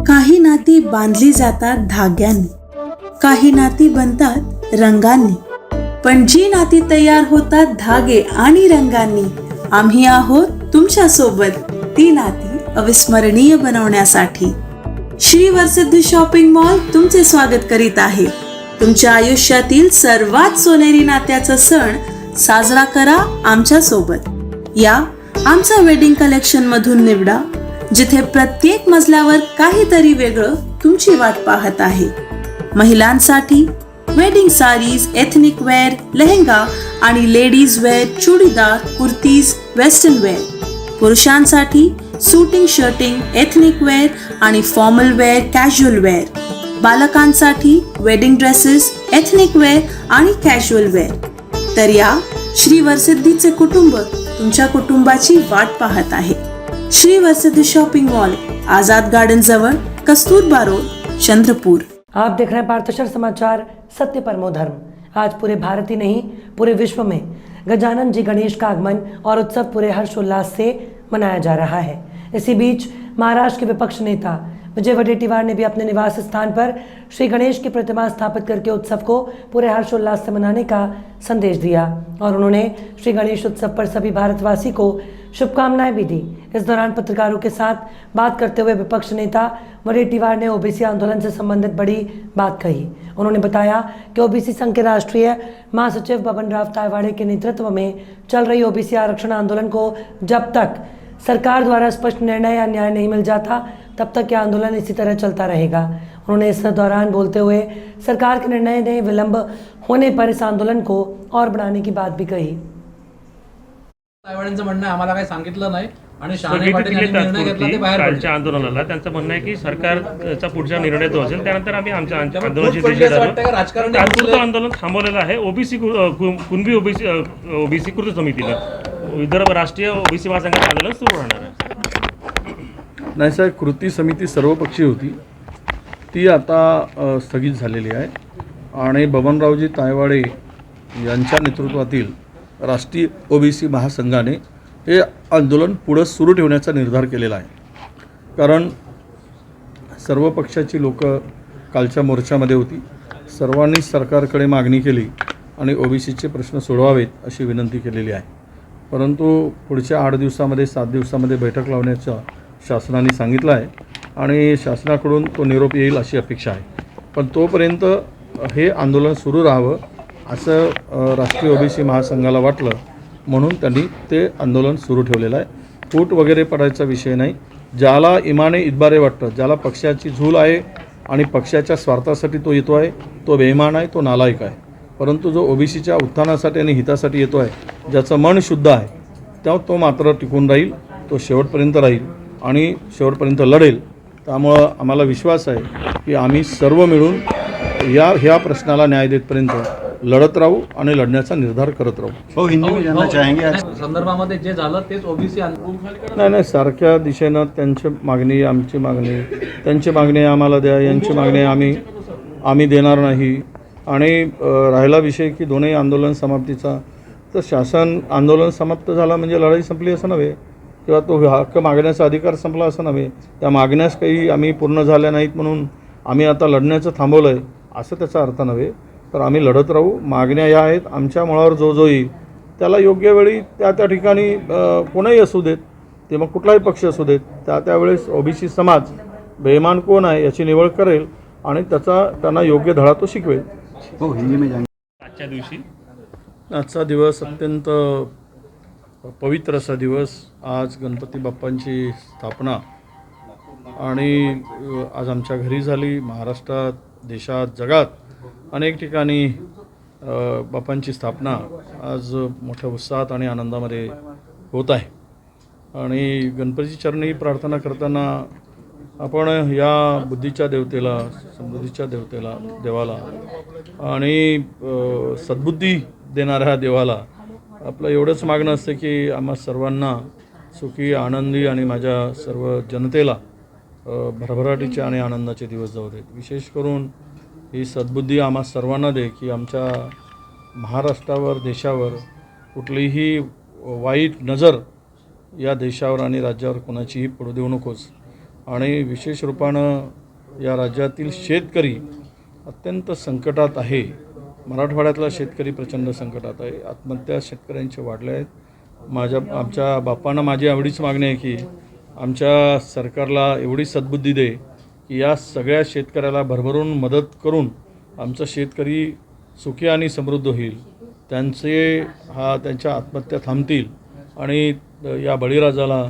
काही नाती बांधली जातात धाग्यांनी, काही नाती बनतात रंगांनी, पण जी नाती तयार होतात धागे आणि रंगांनी, आम्ही आहोत तुमच्या सोबत ती नाती अविस्मरणीय बनवण्यासाठी. श्री वरसिद्धी शॉपिंग मॉल तुमचे स्वागत करीत आहे. तुमच्या आयुष्यातील सर्वात सोनेरी नात्याचा सण साजरा करा आमच्या सोबत. या आमच्या वेडिंग कलेक्शन मधून निवडा, जिथे प्रत्येक मजल्यावर काहीतरी वेगळं तुमची वाट पाहत आहे. महिलांसाठी wedding saris, ethnic wear, lehenga आणि ladies wear, churidar, kurtis, western wear. पुरुषांसाठी सूटिंग, शर्टिंग, एथनिक वेअर आणि फॉर्मल वेअर, कॅज्युअल वेअर. बालकांसाठी वेडिंग ड्रेसेस, एथनिक वेअर आणि कॅज्युअल वेअर. तर या श्री वरसिद्धीचे कुटुंब तुमच्या कुटुंबाची वाट पाहत आहे. Shri Varasiddhi shopping mall, Azad garden जवळ, कस्तूरबा रोड, चंद्रपुर. आप देख रहे हैं पार्थशर समाचार, सत्य परमो धर्म. आज पूरे भारत ही नहीं, पूरे विश्व में गजानन जी गणेश का आगमन और उत्सव पूरे हर्षोल्लास से मनाया जा रहा है. इसी बीच महाराष्ट्र के विपक्ष नेता विजय वडेट्टीवार ने भी अपने निवास स्थान पर श्री गणेश की प्रतिमा स्थापित करके उत्सव को पूरे हर्षोल्लास से मनाने का संदेश दिया और उन्होंने श्री गणेश उत्सव पर सभी भारतवासी को शुभकामनाएं भी दी. इस दौरान पत्रकारों के साथ बात करते हुए विपक्ष नेता वडेट्टीवार ने ओबीसी आंदोलन से संबंधित बड़ी बात कही. उन्होंने बताया कि ओबीसी संघ के राष्ट्रीय महासचिव बबन राव तायवाड़े के नेतृत्व में चल रही ओबीसी आरक्षण आंदोलन को जब तक सरकार द्वारा स्पष्ट निर्णय या न्याय नहीं मिल जाता, तब तक यह आंदोलन इसी तरह चलता रहेगा. उन्होंने इस दौरान बोलते हुए सरकार के निर्णय ने विलंब होने पर इस आंदोलन को और बढ़ाने की बात भी कही. तायवाड्यांचं म्हणणं आहे आम्हाला काही सांगितलं नाही आणि शहाणे पाटील यांनी निर्णय घेतला ते बाहेर पडले. कालच्या आंदोलनाला त्यांचं म्हणणं आहे की सरकारचा पुढचा निर्णय जो असेल त्यानंतर आम्ही आमच्या आंदोलनाची खूप दिशा वाटतं का राजकारणी तात्पुरतं आंदोलन थांबवलेलं आहे. ओबीसी कुणबी ओबीसी कृती समितीनं विदर्भ राष्ट्रीय ओबीसी महासंघाचं आंदोलन सुरू राहणार आहे. नाही साहेब, कृती समिती सर्वपक्षीय होती, ती आता स्थगित झालेली आहे आणि बबनरावजी तायवाडे यांच्या नेतृत्वातील राष्ट्रीय ओबीसी महासंघाने हे आंदोलन पुढं सुरू ठेवण्याचा निर्धार केलेला आहे. कारण सर्व पक्षाची लोक कालच्या मोर्चामध्ये होती. सर्वांनी सरकारकडे मागणी केली आणि ओबीसीचे प्रश्न सोडवावेत अशी विनंती केलेली आहे. परंतु पुढच्या 8 दिवसामध्ये 7 दिवसामध्ये बैठक लावण्याचा शासनाने सांगितलं आहे आणि शासनाकडून तो निरोप येईल अशी अपेक्षा आहे. पण तोपर्यंत हे आंदोलन सुरू राहावं असं राष्ट्रीय ओबीसी महासंघाला वाटलं, म्हणून त्यांनी ते आंदोलन सुरू ठेवलेलं आहे. फूट वगैरे पडायचा विषय नाही. ज्याला इमाने इतबारे वाटतं, ज्याला पक्षाची झूल आहे आणि पक्षाच्या स्वार्थासाठी तो येतो आहे, तो बेईमान आहे, तो नालायक आहे. परंतु जो ओबीसीच्या उत्थानासाठी आणि हितासाठी येतो आहे, ज्याचं मन शुद्ध आहे, तेव्हा तो मात्र टिकून राहील, तो शेवटपर्यंत राहील आणि शेवटपर्यंत लढेल. त्यामुळं आम्हाला विश्वास आहे की आम्ही सर्व मिळून ह्या प्रश्नाला न्याय देतपर्यंत लढत राहू आणि लढण्याचा निर्धार करत राहू. हो, हिंदी में जानना चाहेंगे. संदर्भामध्ये जे झालं तेच ओबीसी नाही, सारख्या दिशेनं त्यांची मागणी, आमची मागणी, त्यांची मागणी आम्हाला द्या, यांची मागणी आम्ही देणार नाही. आणि राहिला विषय की दोन्ही आंदोलन समाप्तीचा, तर शासन आंदोलन समाप्त झाला म्हणजे लढाई संपली असं नव्हे, किंवा तो हक्क मागण्याचा अधिकार संपला असं नव्हे. त्या मागण्यास काही आम्ही पूर्ण झाल्या नाहीत म्हणून आम्ही आता लढण्याचं थांबवलं आहे असं त्याचा अर्थ नव्हे. तर आम्ही लढत राहू. मागण्या या आहेत, आमच्या मुळावर जो येईल त्याला योग्य वेळी त्या ठिकाणी कोणीही असू देत, ते मग कुठलाही पक्ष असू देत, त्यावेळेस ओबीसी समाज बेईमान कोण आहे याची निवड करेल आणि त्यांना योग्य धडा तो शिकवेल. हो, हिंदी में जानना. आजच्या दिवशी आजचा दिवस अत्यंत पवित्र असा दिवस. आज गणपती बाप्पांची स्थापना आणि आज आमच्या घरी झाली. महाराष्ट्रात, देशात, जगात अनेक ठिकाणी बाप्पांची स्थापना आज मोठ्या उत्साहात आणि आनंदामध्ये होत आहे. आणि गणपती चरणी प्रार्थना करताना आपण या बुद्धीच्या देवतेला, समृद्धीच्या देवाला आणि सद्बुद्धी देणाऱ्या देवाला आपलं एवढंच मागणं असतं की आम्हा सर्वांना सुखी, आनंदी आणि माझ्या सर्व जनतेला भरभराटीचे आणि आनंदाचे दिवस जाऊ देत. विशेष करून ही सद्बुद्धी आम्हा सर्वांना दे की आमच्या महाराष्ट्रावर, देशावर कुठलीही वाईट नजर या देशावर आणि राज्यावर कोणाचीही पडू देऊ नकोस. आणि विशेष रूपानं या राज्यातील शेतकरी अत्यंत संकटात आहे. मराठवाड्यातला शेतकरी प्रचंड संकटात आहे. आत्महत्या शेतकऱ्यांच्या वाढल्या आहेत. आमच्या बापांना माझी एवढीच मागणी आहे की आमच्या सरकारला एवढी सद्बुद्धी दे की या सगळ्या शेतकऱ्याला भरभरून मदत करून आमचा शेतकरी सुखी आणि समृद्ध होईल. त्यांच्या आत्महत्या थांबतील आणि या बळीराजाला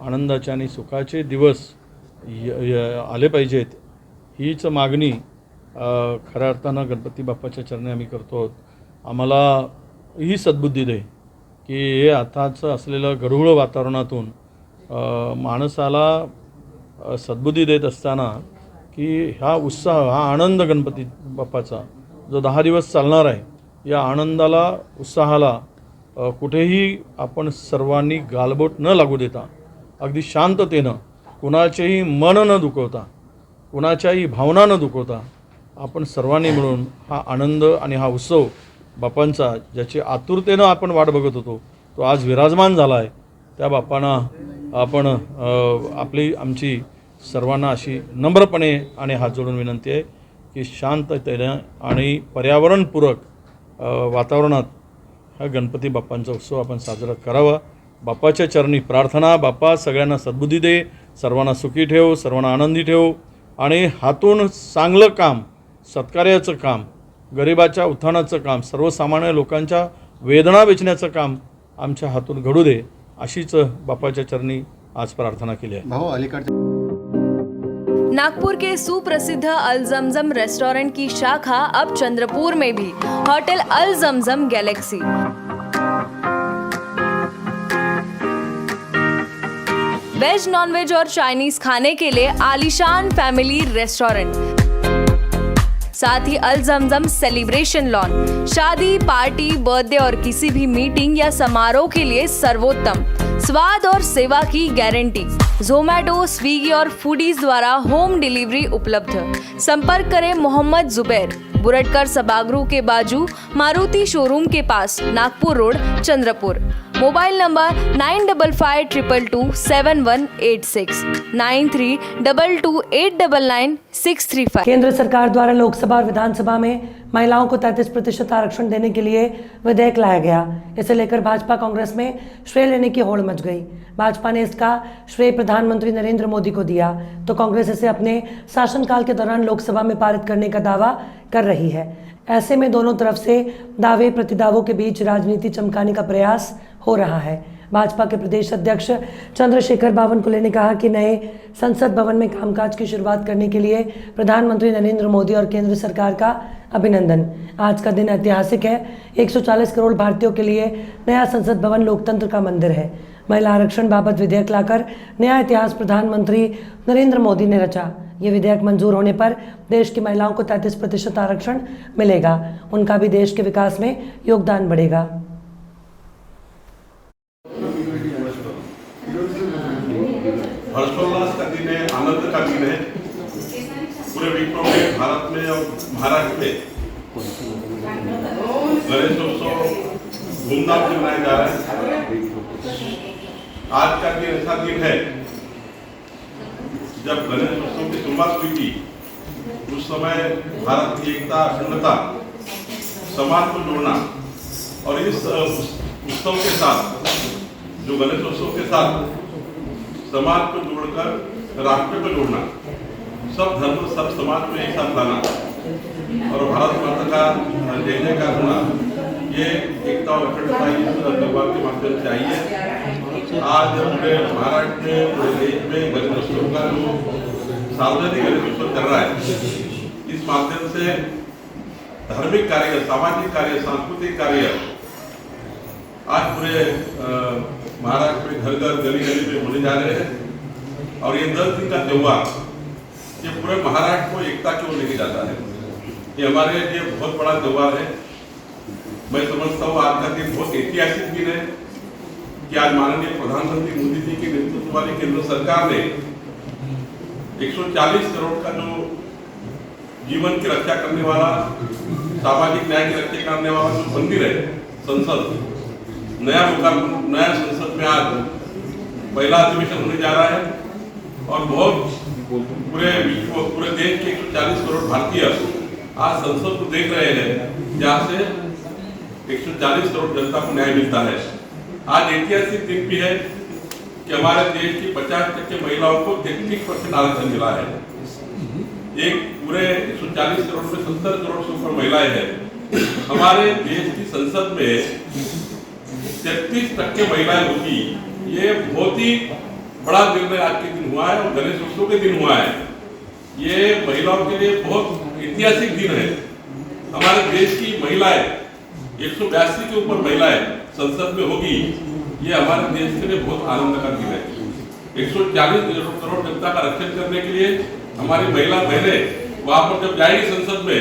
आनंदाचे आणि सुखाचे दिवस आले पाहिजेत. हीच मागणी खऱ्या अर्थानं गणपती बाप्पाच्या चरणी आम्ही करतो आहोत. आम्हाला ही सद्बुद्धी दे की हे आताचं असलेलं गढूळ वातावरणातून माणसाला सद्बुद्धी देत असताना की हा उत्साह, हा आनंद गणपती बाप्पाचा जो 10 दिवस चालणार आहे, या आनंदाला, उत्साहाला कुठेही आपण सर्वांनी गालबोट न लागू देता अगदी शांततेनं, कुणाचेही मन न दुखवता, कुणाच्याही भावना न दुखवता आपण सर्वांनी मिळून हा आनंद आणि हा उत्सव बाप्पांचा, ज्याची आतुरतेनं आपण वाट बघत होतो, तो आज विराजमान झाला आहे. त्या बाप्पांना आपण आमची सर्वांना अशी नम्रपणे आणि हात जोडून विनंती आहे की शांततेनं आणि पर्यावरणपूरक वातावरणात हा गणपती बाप्पांचा उत्सव आपण साजरा करावा. बाप्पाच्या चरणी प्रार्थना, बाप्पा सगळ्यांना सद्बुद्धी दे, सर्वांना सुखी ठेव, सर्वांना आनंदी ठेव आणि हातून चांगलं काम, सत्कार्याचं काम, गरिबाच्या उत्थानाचं काम, सर्वसामान्य लोकांच्या वेदना वेचण्याचं काम आमच्या हातून घडू दे, अशीच बाप्पाच्या चरणी आज प्रार्थना केली आहे. भाऊ अलीकडे नागपुर के सुप्रसिद्ध अल जमजम रेस्टोरेंट की शाखा अब चंद्रपुर में भी, होटल अल जमजम गैलेक्सी। वेज, नॉनवेज और चाइनीज खाने के लिए आलीशान फैमिली रेस्टोरेंट, साथ ही अल जमजम सेलिब्रेशन लॉन, शादी, पार्टी, बर्थडे और किसी भी मीटिंग या समारोह के लिए सर्वोत्तम स्वाद और सेवा की गारंटी। जोमैटो, स्विगी और फूडीज द्वारा होम डिलीवरी उपलब्ध। संपर्क करें मोहम्मद जुबैर, बुरटकर सभागृह के बाजू, मारुति शोरूम के पास, Nagpur road, Chandrapur. Mobile number 9552227186 9322899635। केंद्र सरकार द्वारा लोकसभा और विधानसभा में महिलाओं को 33% आरक्षण देने के लिए विधेयक लाया गया। इसे लेकर भाजपा कांग्रेस में श्रेय लेने की होड़ मच गई। भाजपा ने इसका श्रेय प्रधानमंत्री नरेंद्र मोदी को दिया तो कांग्रेस इसे अपने शासनकाल के दौरान लोकसभा में पारित करने का दावा कर रही है। ऐसे में दोनों तरफ से दावे प्रतिदावों के बीच राजनीति चमकाने का प्रयास हो रहा है। भाजपा के प्रदेश अध्यक्ष चंद्रशेखर बावनकुले ने कहा कि नए संसद भवन में कामकाज की शुरुआत करने के लिए प्रधानमंत्री नरेंद्र मोदी और केंद्र सरकार का अभिनंदन। आज का दिन ऐतिहासिक है। 140 करोड़ भारतीयों के लिए नया संसद भवन लोकतंत्र का मंदिर है। महिला आरक्षण बाबत विधेयक लाकर नया इतिहास प्रधानमंत्री नरेंद्र मोदी ने रचा। ये विधेयक मंजूर होने पर देश की महिलाओं को 33% आरक्षण मिलेगा। उनका भी देश के विकास में योगदान बढ़ेगा। हर्षोल्लास का दिन है, आनंद का दिन है। पूरे विश्व में, भारत में और महाराष्ट्र में गणेशोत्सव धूमधाम से मनाया जा रहा है। आज का दिन ऐसा दिन है जब गणेशोत्सव की शुरुआत हुई थी, उस समय भारत की एकता, अखंडता, समाज को जोड़ना और इस उत्सव के साथ, जो गणेशोत्सव के साथ समाज को जोड़कर राष्ट्र को जोड़ना, सब धर्म, सब समाज को एक साथ लाना और भारत माता का जय जयकार होना, ये एकता और अखंडता इस त्योहार के माध्यम से आई है। आज पूरे महाराष्ट्र में, पूरे देश में गणेशोत्सव का जो सार्वजनिक गणेशोत्सव चल रहा है, इस माध्यम से धार्मिक कार्य, सामाजिक कार्य, सांस्कृतिक कार्य आज पूरे महाराष्ट्र में घर घर, गली गली में होने जा रहे हैं। और ये 10 दिन का त्योहार ये पूरे महाराष्ट्र को एकता की ओर लेके जाता है। ये हमारे लिए बहुत बड़ा त्योहार है। मैं समझता हूँ आज का दिन बहुत ऐतिहासिक दिन है कि आज माननीय प्रधानमंत्री मोदी जी के नेतृत्व वाली केंद्र सरकार ने 140 करोड़ का जो जीवन की रक्षा करने वाला, सामाजिक न्याय की रक्षा करने वाला जो मंदिर है, संसद, नया संसद में आज पहला अधिवेशन होने जा रहा है और बहुत पूरे विश्व, पूरे देश के 140 करोड़ भारतीय आज संसद को देख रहे हैं, जहाँ से 140 करोड़ जनता को न्याय मिलता है। आज ऐतिहासिक दिन भी है कि हमारे देश की 50% महिलाओं को 33% आरक्षण मिला है। एक पूरे 140 करोड़ में 70 करोड़ से ऊपर महिलाएं हैं। हमारे देश की संसद में 33% महिलाएं होगी, ये बहुत ही बड़ा निर्णय आज के दिन हुआ है और गणेश उत्सव के दिन हुआ है। ये महिलाओं के लिए बहुत ऐतिहासिक दिन है। हमारे देश की महिलाएं 182 के ऊपर महिलाएं संसद में होगी, ये हमारे देश के लिए बहुत आनंद का दिन है। 140 करोड़ जनता का रक्षण करने के लिए हमारी महिला बहनें वहां पर जब जाएगी संसद में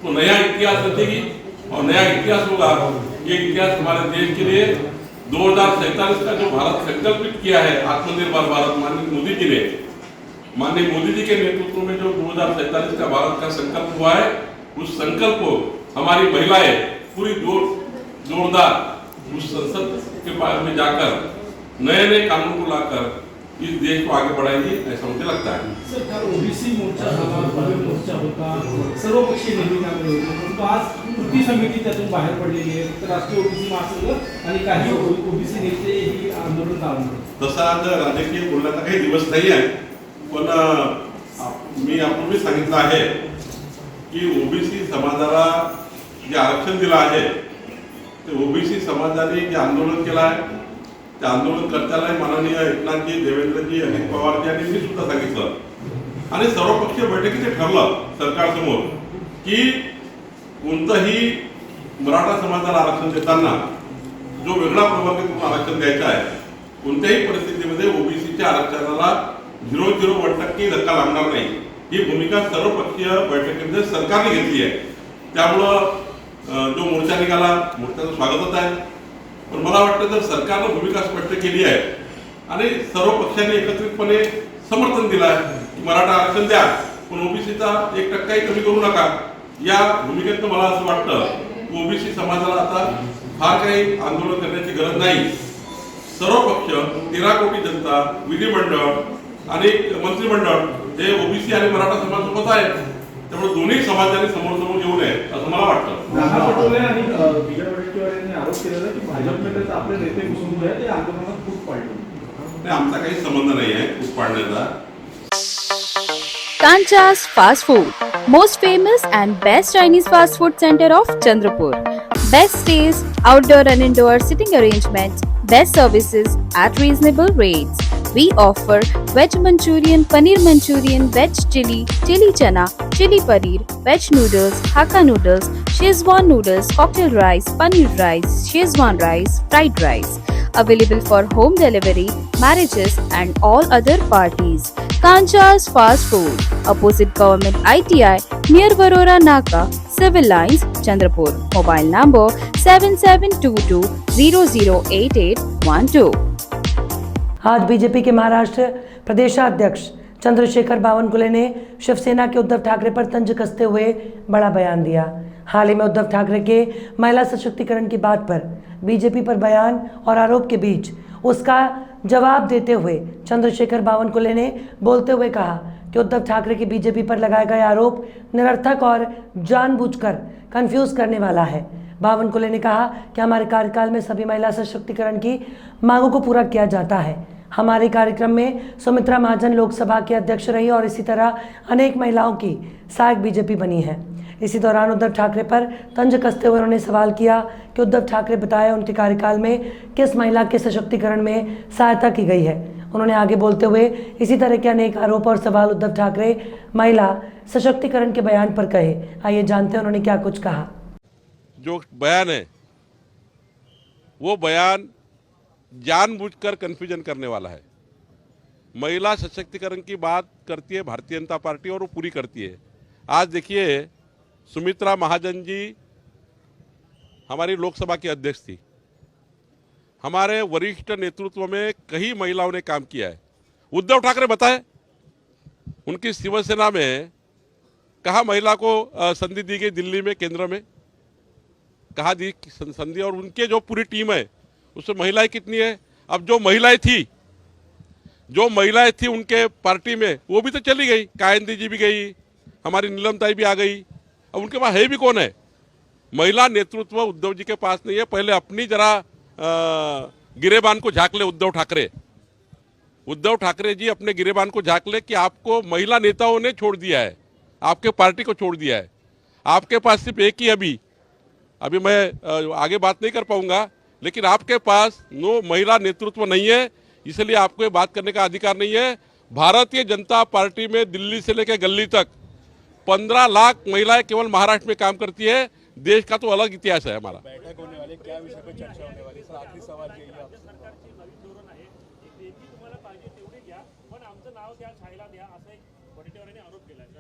तो नया इतिहास रचेगी और नया इतिहास होगा। ये इतिहास हमारे देश के लिए 2047 का जो भारत संकल्पित किया है आत्मनिर्भर भारत, माननीय मोदी जी के नेतृत्व में जो 2047 का भारत का संकल्प हुआ है, उस संकल्प को हमारी महिलाएं पूरी जोरदार उस संसद के पास में जाकर नए नए कानून को लाकर इस देश को आगे बढ़ाएंगे, ऐसा मुझे लगता है। सर, ओबीसी मोर्चा झाला, मोर्चा होता, सर्वपक्षीय निवडणुकांमध्ये होते, परंतु आज कृती समिती त्यातून बाहेर पडलेली आहे। तर राष्ट्रीय ओबीसी महासंघ आणि काही ओबीसी नेते ही आंदोलन चालवतात। तसा आज राजकीय बोलण्याचा काही दिवस नाही आहे, पण मी यापूर्वी सांगितलं आहे की ओबीसी समाजाला जे आरक्षण दिलं आहे ते ओबीसी समाजाने जे आंदोलन केलं आहे त्या आंदोलनकर्त्याला माननीय एकनाथजी, देवेंद्रजी, अजित पवारजी यांनी मी सुद्धा सांगितलं आणि सर्वपक्षीय बैठकीत ठरलं सरकारसमोर की कोणतंही मराठा समाजाला आरक्षण देताना जो वेगळा प्रवर्गातून आरक्षण द्यायचा आहे, कोणत्याही परिस्थितीमध्ये ओबीसीच्या आरक्षणाला 0.01% धक्का लागणार नाही, ही भूमिका सर्वपक्षीय बैठकीमध्ये सरकारने घेतली आहे। त्यामुळं जो मोर्चा निघाला, मोर्चाचं स्वागतच आहे, पण मला वाटतं जर सरकारने भूमिका स्पष्ट केली आहे आणि सर्व पक्षांनी एकत्रितपणे समर्थन दिलं आहे की मराठा आरक्षण द्या पण ओबीसीचा 1%ही कमी करू नका, या भूमिकेतनं मला असं वाटतं ओबीसी समाजाला आता फार काही आंदोलन करण्याची गरज नाही। सर्व पक्ष, 13 कोटी जनता, विधिमंडळ आणि मंत्रिमंडळ हे ओबीसी आणि मराठा समाजासोबत आहे, त्यामुळे दोन्ही समाजाने समोर समोर येऊ नये असं मला वाटतं। नाना पटोले आणि विजय वडेट्टीवार यांनी आरोप केलेला की भाजपने आपले नेते घुसून जे आहे ते आंदोलनात फूट पाडली। आमचा काही संबंध नाही आहे फूट पाडण्याचा। Kancha's Fast Food, most famous and best Chinese fast food center of Chandrapur. Best stays, outdoor and indoor sitting arrangements, best services at reasonable rates. We offer veg Manchurian, paneer Manchurian, veg chili, chili chana, chili paneer, veg noodles, Hakka noodles, Szechuan noodles, cocktail rice, paneer rice, Szechuan rice, fried rice. Available for home delivery, marriages and all other parties. Kancha's Fast Food, opposite Government ITI, near Varora Naka, Civil Lines, Chandrapur. Mobile number 7722 008812. आज BJP के महाराष्ट्र प्रदेशाध्यक्ष चंद्रशेखर बावनकुले ने शिवसेना के उद्धव ठाकरे पर तंज कसते हुए बड़ा बयान दिया। हाल ही में उद्धव ठाकरे के महिला सशक्तिकरण की बात पर बीजेपी पर बयान और आरोप के बीच उसका जवाब देते हुए चंद्रशेखर बावनकुले ने बोलते हुए कहा कि उद्धव ठाकरे के बीजेपी पर लगाए गए आरोप निरर्थक और जानबूझकर कंफ्यूज करने वाला है। बावनकुले ने कहा कि हमारे कार्यकाल में सभी महिला सशक्तिकरण की मांगों को पूरा किया जाता है। हमारे कार्यक्रम में सुमित्रा महाजन लोकसभा की अध्यक्ष रही और इसी तरह अनेक महिलाओं की सहायक बीजेपी बनी है। इसी दौरान उद्धव ठाकरे पर तंज कसते हुए उन्होंने सवाल किया कि उद्धव ठाकरे बताए उनके कार्यकाल में किस महिला के सशक्तिकरण में सहायता की गई है। उन्होंने आगे बोलते हुए इसी तरह के अनेक आरोप और सवाल उद्धव ठाकरे महिला सशक्तिकरण के बयान पर कहे। आइए जानते हैं उन्होंने क्या कुछ कहा। जो बयान है वो बयान जानबूझकर कन्फ्यूजन करने वाला है। महिला सशक्तिकरण की बात करती है भारतीय जनता पार्टी और वो पूरी करती है। आज देखिए सुमित्रा महाजन जी हमारी लोकसभा की अध्यक्ष थी। हमारे वरिष्ठ नेतृत्व में कई महिलाओं ने काम किया है। उद्धव ठाकरे बताए उनकी शिवसेना में कहा महिला को संधि दी गई, दिल्ली में केंद्र में कहा दी संधि, और उनके जो पूरी टीम है उसमें महिलाएं कितनी है। अब जो महिलाएं थी जो महिलाएं थी उनके पार्टी में वो भी तो चली गई, कायंदी जी भी गई, हमारी नीलम ताई भी आ गई। अब उनके पास है भी कौन है? महिला नेतृत्व उद्धव जी के पास नहीं है। पहले अपनी जरा गिरेबान को झांक ले उद्धव ठाकरे। उद्धव ठाकरे जी अपने गिरेबान को झांक ले कि आपको महिला नेताओं ने छोड़ दिया है, आपके पार्टी को छोड़ दिया है। आपके पास सिर्फ एक ही अभी मैं आगे बात नहीं कर पाऊंगा, लेकिन आपके पास महिला नेतृत्व नहीं है, इसलिए आपको ये बात करने का अधिकार नहीं है। भारतीय जनता पार्टी में दिल्ली से लेकर गली तक 15 लाख महिलाएं केवल महाराष्ट्र में काम करती है। देश का तो अलग इतिहास है हमारा। बैठक होने वाली, क्या विषय पर चर्चा होने वाली? सर, आखिरी सवाल यही है आपसे।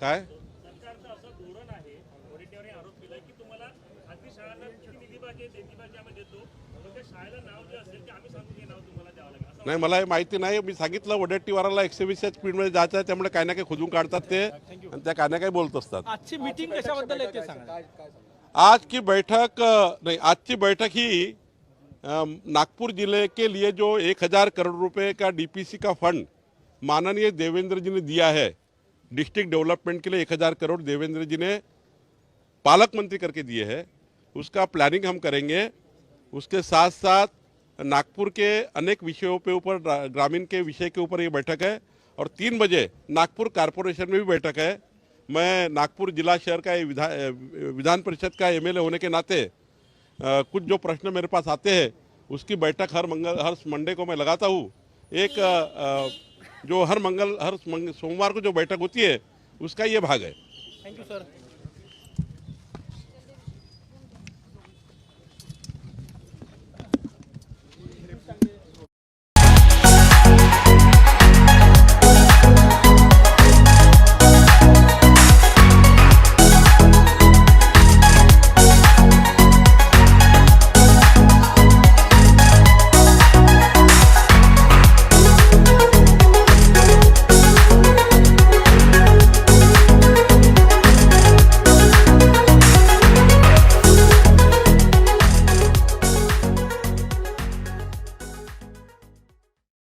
काय नाही, मला हे माहिती नाही। मी सांगितलं वडेट्टीवाराला 120च्या स्पीडमध्ये जायचं आहे, त्यामुळे काही ना काही खोदून काढतात ते आणि त्या काही ना काही बोलत असतात। आजची मीटिंग कशाबद्दल आहे ते सांगा। आजची बैठक ही नागपुर जिले के लिए जो 1000 करोड़ रुपए का डीपीसी का फंड माननीय देवेंद्र जी ने दिया है, डिस्ट्रिक्ट डेवलपमेंट के लिए 1000 करोड़ देवेंद्र जी ने पालक मंत्री करके दिए हैं, उसका प्लानिंग हम करेंगे। उसके साथ साथ नागपुर के अनेक विषयों पे ऊपर, ग्रामीण के विषय के ऊपर ये बैठक है। और 3 बजे नागपुर कारपोरेशन में भी बैठक है। मैं नागपुर जिला शहर का विधान परिषद का एमएलए होने के नाते कुछ जो प्रश्न मेरे पास आते हैं उसकी बैठक हर मंडे को मैं लगाता हूँ। एक जो हर सोमवार को जो बैठक होती है उसका ये भाग है। Thank you sir.